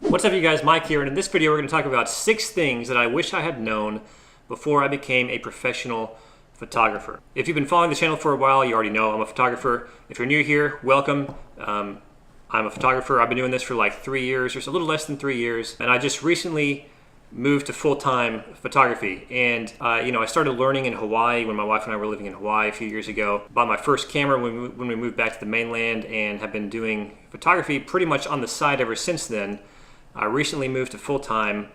What's up you guys, Mike here, and in this video we're going to talk about 6 things that I wish I had known before I became a professional photographer. If you've been following the channel for a while, you already know I'm a photographer. If you're new here, welcome. I'm a photographer. I've been doing this for like 3 years, or a little less than 3 years, and I just recently moved to full-time photography. And I started learning in Hawaii when my wife and I were living in Hawaii a few years ago. Bought my first camera when we moved back to the mainland, and have been doing photography pretty much on the side ever since then. I recently moved to full-time,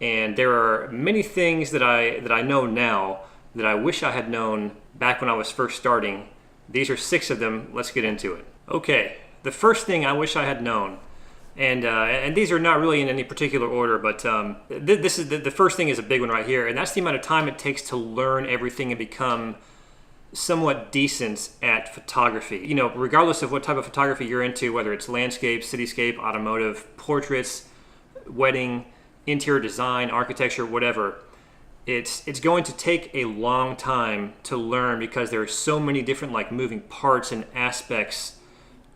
and there are many things that I know now that I wish I had known back when I was first starting. These are 6 of them. Let's get into it. Okay, the first thing I wish I had known, and these are not really in any particular order, but this is the first thing is a big one right here, and that's the amount of time it takes to learn everything and become somewhat decent at photography. You know, regardless of what type of photography you're into, whether it's landscape, cityscape, automotive, portraits, wedding, interior design, architecture, whatever, it's going to take a long time to learn because there are so many different moving parts and aspects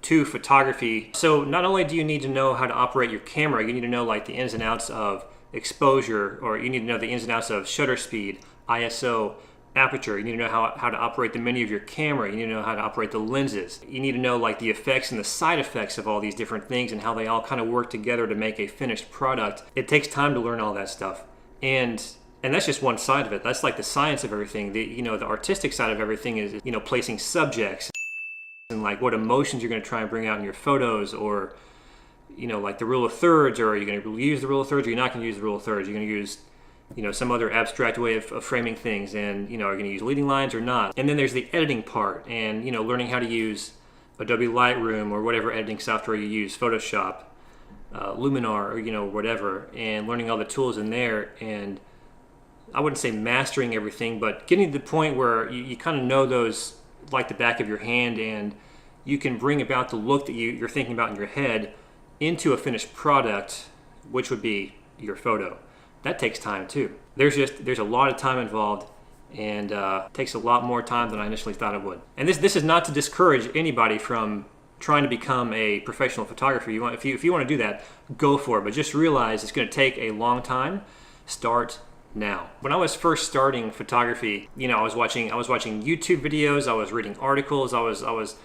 to photography. So not only do you need to know how to operate your camera, you need to know the ins and outs of exposure, or you need to know the ins and outs of shutter speed, ISO, aperture. You need to know how to operate the menu of your camera. You need to know how to operate the lenses. You need to know the effects and the side effects of all these different things and how they all kind of work together to make a finished product. It takes time to learn all that stuff. And that's just one side of it. That's the science of everything. The artistic side of everything is placing subjects and what emotions you're going to try and bring out in your photos, or the rule of thirds, or are you going to use the rule of thirds, or you're not going to use the rule of thirds. You're going to use some other abstract way of framing things, and are you going to use leading lines or not? And then there's the editing part, and learning how to use Adobe Lightroom or whatever editing software you use, Photoshop, Luminar, or whatever, and learning all the tools in there. And I wouldn't say mastering everything, but getting to the point where you kind of know those like the back of your hand, and you can bring about the look that you're thinking about in your head into a finished product, which would be your photo. That takes time too. There's a lot of time involved, and takes a lot more time than I initially thought it would. And this is not to discourage anybody from trying to become a professional photographer. If you want to do that, go for it. But just realize it's going to take a long time. Start now. When I was first starting photography, I was watching YouTube videos. I was reading articles. I was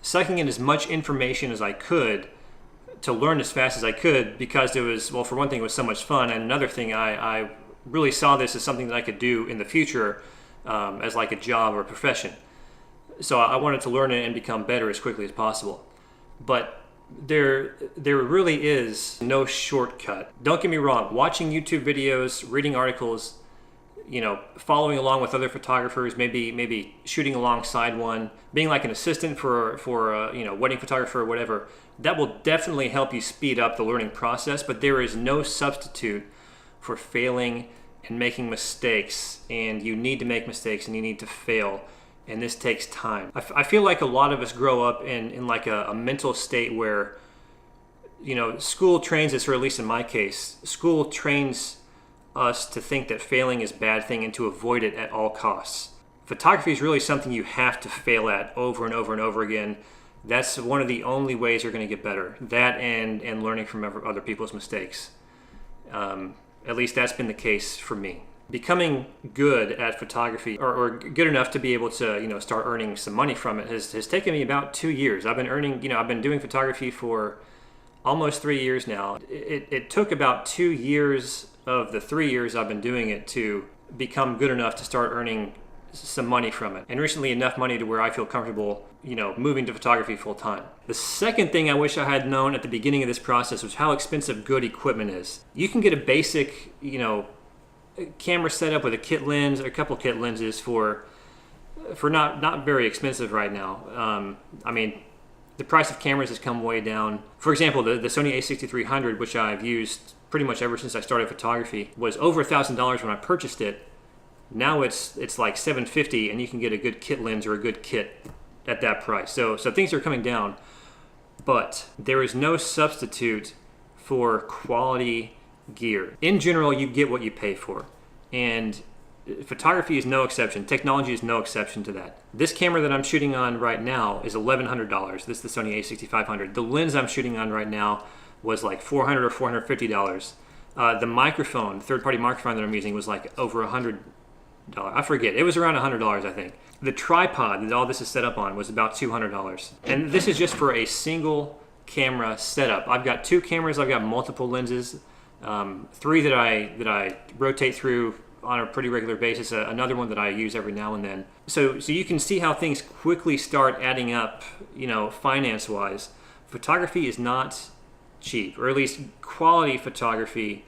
sucking in as much information as I could to learn as fast as I could, because it was, well, for one thing, it was so much fun, and another thing, I really saw this as something that I could do in the future as a job or a profession. So I wanted to learn it and become better as quickly as possible. But there really is no shortcut. Don't get me wrong, watching YouTube videos, reading articles, following along with other photographers, maybe shooting alongside one, being an assistant for a wedding photographer or whatever, that will definitely help you speed up the learning process. But there is no substitute for failing and making mistakes, and you need to make mistakes and you need to fail, and this takes time. I feel like a lot of us grow up in a mental state where school trains us, or at least in my case, school trains us to think that failing is a bad thing and to avoid it at all costs. Photography is really something you have to fail at over and over and over again. That's one of the only ways you're going to get better. That and learning from other people's mistakes. At least that's been the case for me. Becoming good at photography, or good enough to be able to start earning some money from it, has taken me about 2 years. I've been doing photography for almost 3 years now. It took about 2 years of the 3 years I've been doing it to become good enough to start earning some money from it, and recently enough money to where I feel comfortable moving to photography full time. The second thing I wish I had known at the beginning of this process was how expensive good equipment is. You can get a basic camera setup with a kit lens or a couple kit lenses for not very expensive right now. The price of cameras has come way down. For example, the Sony a6300, which I've used pretty much ever since I started photography, was over $1,000 when I purchased it. Now it's like $750, and you can get a good kit lens or a good kit at that price. So things are coming down, but there is no substitute for quality gear. In general, you get what you pay for, and photography is no exception. Technology is no exception to that. This camera that I'm shooting on right now is $1,100. This is the Sony a6500. The lens I'm shooting on right now was like $400 or $450. The microphone, third-party microphone that I'm using, was like over $100. I forget. It was around $100, I think. The tripod that all this is set up on was about $200. And this is just for a single camera setup. I've got 2 cameras. I've got multiple lenses, 3 that I rotate through on a pretty regular basis. Another one that I use every now and then. So you can see how things quickly start adding up, finance-wise. Photography is not cheap, or at least quality photography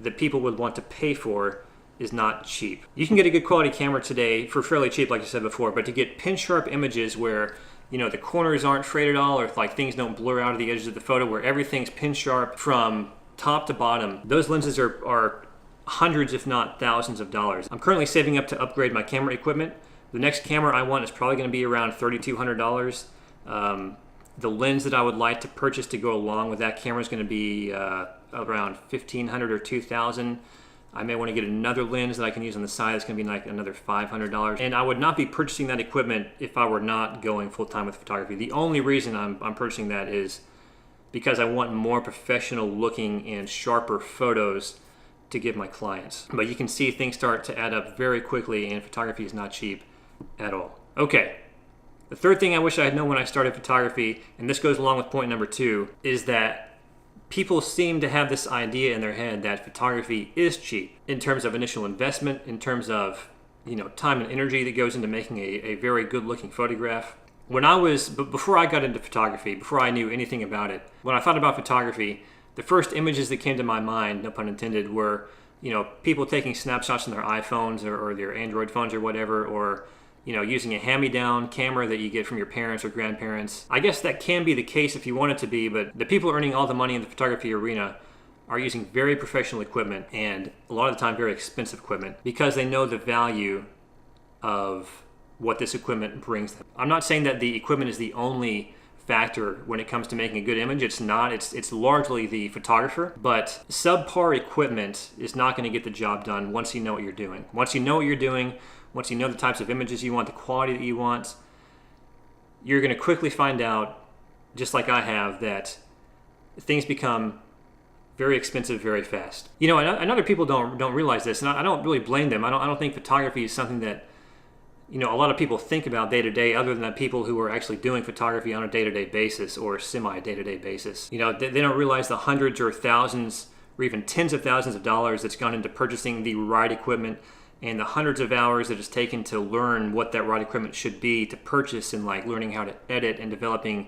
that people would want to pay for is not cheap. You can get a good quality camera today for fairly cheap, like I said before, but to get pin sharp images where the corners aren't frayed at all, or like things don't blur out of the edges of the photo, where everything's pin sharp from top to bottom, those lenses are hundreds if not thousands of dollars. I'm currently saving up to upgrade my camera equipment. The next camera I want is probably going to be around $3,200. The lens that I would like to purchase to go along with that camera is going to be around $1,500 or $2,000. I may want to get another lens that I can use on the side. It's going to be like another $500. And I would not be purchasing that equipment if I were not going full-time with photography. The only reason I'm purchasing that is because I want more professional looking and sharper photos to give my clients. But you can see things start to add up very quickly, and photography is not cheap at all. Okay. The third thing I wish I had known when I started photography, and this goes along with point number 2, is that people seem to have this idea in their head that photography is cheap in terms of initial investment, in terms of time and energy that goes into making a very good looking photograph. Before I got into photography, before I knew anything about it, when I thought about photography, the first images that came to my mind, no pun intended, were people taking snapshots on their iPhones or their Android phones or whatever, or using a hand-me-down camera that you get from your parents or grandparents. I guess that can be the case if you want it to be, but the people earning all the money in the photography arena are using very professional equipment, and a lot of the time very expensive equipment, because they know the value of what this equipment brings them. I'm not saying that the equipment is the only factor when it comes to making a good image. It's not. It's largely the photographer, but subpar equipment is not going to get the job done once you know what you're doing. Once you know what you're doing, once you know the types of images you want, the quality that you want, you're going to quickly find out, just like I have, that things become very expensive very fast. And other people don't realize this, and I don't really blame them. I don't think photography is something that a lot of people think about day to day, other than the people who are actually doing photography on a day-to-day basis or semi-day-to-day basis. They don't realize the hundreds or thousands or even tens of thousands of dollars that's gone into purchasing the right equipment, and the hundreds of hours that it's taken to learn what that right equipment should be to purchase, and like learning how to edit and developing,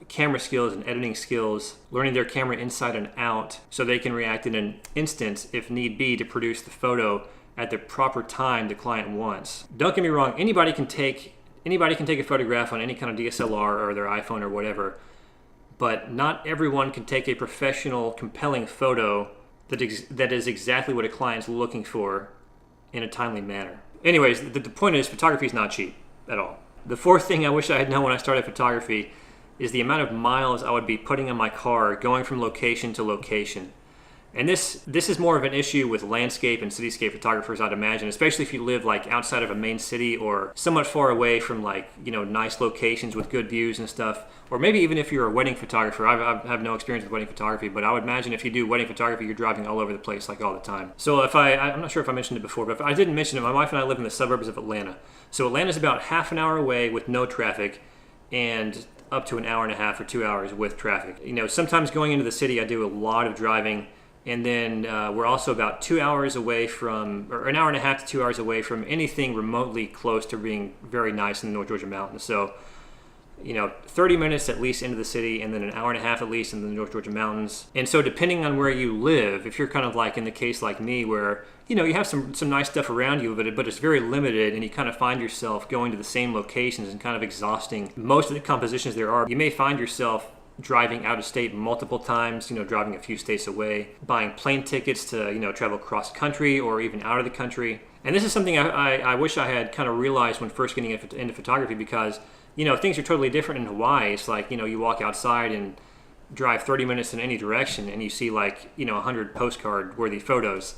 camera skills and editing skills, learning their camera inside and out so they can react in an instant, if need be, to produce the photo at the proper time the client wants. Don't get me wrong, anybody can take a photograph on any kind of DSLR or their iPhone or whatever, but not everyone can take a professional, compelling photo that is exactly what a client's looking for in a timely manner. Anyways, the point is, photography is not cheap at all. The fourth thing I wish I had known when I started photography is the amount of miles I would be putting on my car going from location to location. And this is more of an issue with landscape and cityscape photographers, I'd imagine, especially if you live like outside of a main city or somewhat far away from nice locations with good views and stuff. Or maybe even if you're a wedding photographer. I have no experience with wedding photography, but I would imagine if you do wedding photography, you're driving all over the place like all the time. So I'm not sure if I mentioned it before, but if I didn't mention it, my wife and I live in the suburbs of Atlanta. So Atlanta's about half an hour away with no traffic, and up to an hour and a half or 2 hours with traffic. Sometimes going into the city, I do a lot of driving. And then we're also about 2 hours away from, or an hour and a half to 2 hours away from anything remotely close to being very nice in the North Georgia mountains. So, 30 minutes at least into the city, and then an hour and a half at least in the North Georgia mountains. And so depending on where you live, if you're kind of like in the case like me where, you have some nice stuff around you, but it's very limited, and you kind of find yourself going to the same locations and kind of exhausting most of the compositions there are, you may find yourself driving out of state multiple times, driving a few states away, buying plane tickets to, travel cross country or even out of the country. And this is something I wish I had kind of realized when first getting into photography, because, things are totally different in Hawaii. It's like, you walk outside and drive 30 minutes in any direction and you see 100 postcard worthy photos.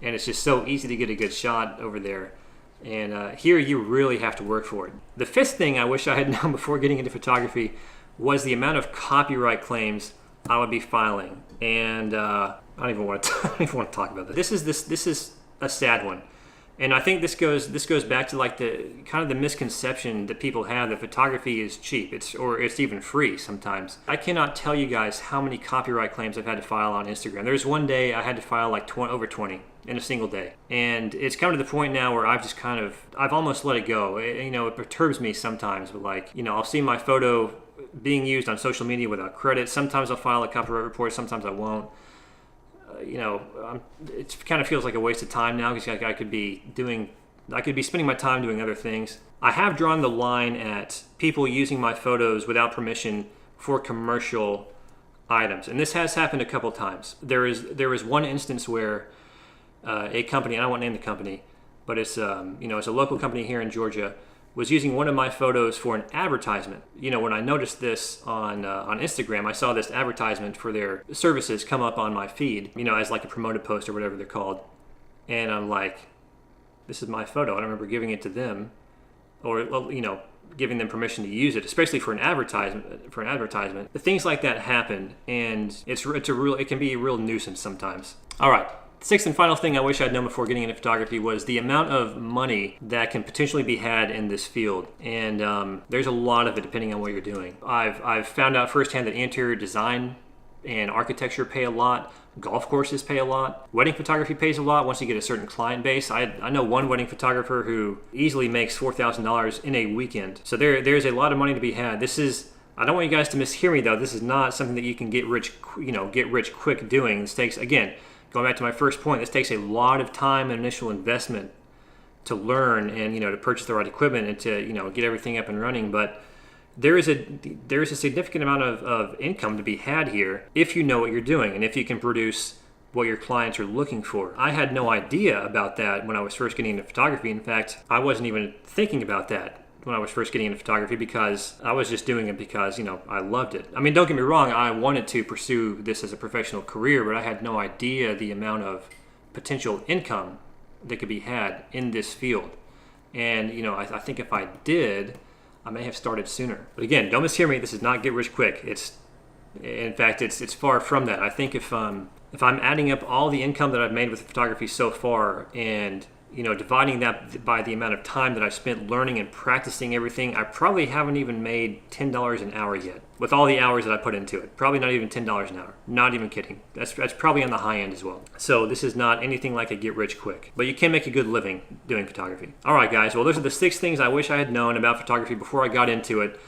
And it's just so easy to get a good shot over there. And here you really have to work for it. The fifth thing I wish I had known before getting into photography was the amount of copyright claims I would be filing. And I don't even want to I don't even want to talk about this. This is a sad one. And I think this goes back to like the kind of the misconception that people have that photography is cheap. It's even free sometimes. I cannot tell you guys how many copyright claims I've had to file on Instagram. There's one day I had to file like over 20 in a single day. And it's come to the point now where I've almost let it go. It perturbs me sometimes, but like, I'll see my photo being used on social media without credit. Sometimes I'll file a copyright report, sometimes I won't. It kind of feels like a waste of time now because I could be spending my time doing other things. I have drawn the line at people using my photos without permission for commercial items, and this has happened a couple times. There was one instance where a company, I don't want to name the company, but it's it's a local company here in Georgia, was using one of my photos for an advertisement. When I noticed this on Instagram, I saw this advertisement for their services come up on my feed, as like a promoted post or whatever they're called. And I'm like, this is my photo. I don't remember giving it to them or, giving them permission to use it, especially for an advertisement. Things like that happen, and it can be a real nuisance sometimes. All right. Sixth and final thing I wish I'd known before getting into photography was the amount of money that can potentially be had in this field. And there's a lot of it depending on what you're doing. I've found out firsthand that interior design and architecture pay a lot. Golf courses pay a lot. Wedding photography pays a lot once you get a certain client base. I know one wedding photographer who easily makes $4,000 in a weekend. So there's a lot of money to be had. I don't want you guys to mishear me though. This is not something that you can get rich quick doing. This takes, again, going back to my first point, this takes a lot of time and initial investment to learn and to purchase the right equipment and to get everything up and running. But there is a significant amount of income to be had here if you know what you're doing and if you can produce what your clients are looking for. I had no idea about that when I was first getting into photography. In fact, I wasn't even thinking about that when I was first getting into photography because I was just doing it because, I loved it. I mean, don't get me wrong, I wanted to pursue this as a professional career, but I had no idea the amount of potential income that could be had in this field. And, I think if I did, I may have started sooner. But again, don't mishear me, this is not get rich quick. In fact, it's far from that. I think if I'm adding up all the income that I've made with photography so far and dividing that by the amount of time that I've spent learning and practicing everything, I probably haven't even made $10 an hour yet. With all the hours that I put into it, probably not even $10 an hour. Not even kidding. That's probably on the high end as well. So this is not anything like a get rich quick, but you can make a good living doing photography. All right, guys. Well, those are the 6 things I wish I had known about photography before I got into it.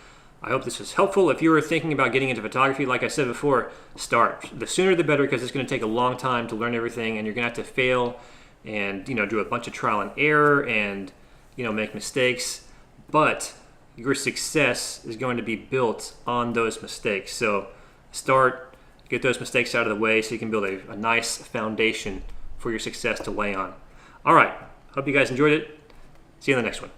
I hope this was helpful. If you were thinking about getting into photography, like I said before, start. The sooner the better because it's going to take a long time to learn everything, and you're going to have to fail and do a bunch of trial and error and make mistakes, but your success is going to be built on those mistakes. So get those mistakes out of the way so you can build a nice foundation for your success to lay on. All right, hope you guys enjoyed it. See you in the next one.